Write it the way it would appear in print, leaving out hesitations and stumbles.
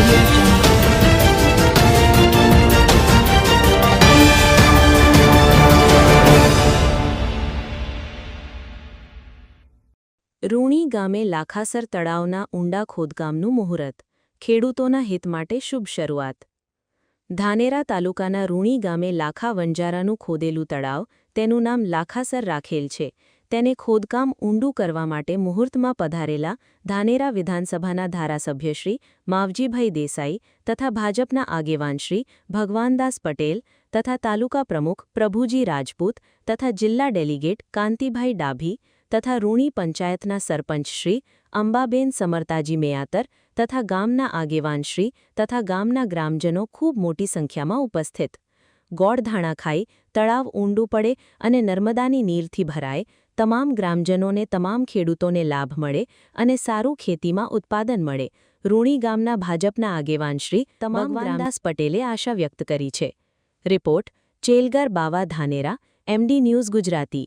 Audio Jungle. રૂણી ગામે લાખાસર તળાવના ઊંડા ખોદકામનું મુહૂર્ત. ખેડૂતોના હિત માટે શુભ શરૂઆત. ધાનેરા તાલુકાના રૂણી ગામે લાખા વંજારાનું ખોદેલું તળાવ, તેનું નામ લાખાસર રાખેલ છે, તેને ખોદકામ ઊંડું કરવા માટે મુહૂર્તમાં પધારેલા ધાનેરા વિધાનસભાના ધારાસભ્ય શ્રી માવજીભાઈ દેસાઈ તથા ભાજપના આગેવાન શ્રી ભગવાનદાસ પટેલ તથા તાલુકા પ્રમુખ પ્રભુજી રાજપૂત તથા જિલ્લા ડેલિગેટ કાંતિભાઈ ડાભી તથા રૂણી પંચાયતના સરપંચ શ્રી અંબાબેન સમરતાજી મેયાતર તથા ગામના આગેવાન શ્રી તથા ગામના ગ્રામજનો ખૂબ મોટી સંખ્યામાં ઉપસ્થિત. ગોળધાણા ખાઈ તળાવ ઊંડું પડે અને નર્મદાની નીરથી ભરાય, તમામ ગ્રામજનોને તમામ ખેડૂતોને લાભ મળે અને સારું ખેતીમાં ઉત્પાદન મળે, રૂણી ગામના ભાજપના આગેવાન શ્રી ભગવાનદાસ પટેલે આશા વ્યક્ત કરી છે. રિપોર્ટ ચેલગર બાવા ધાનેરા, MD ન્યૂઝ ગુજરાતી.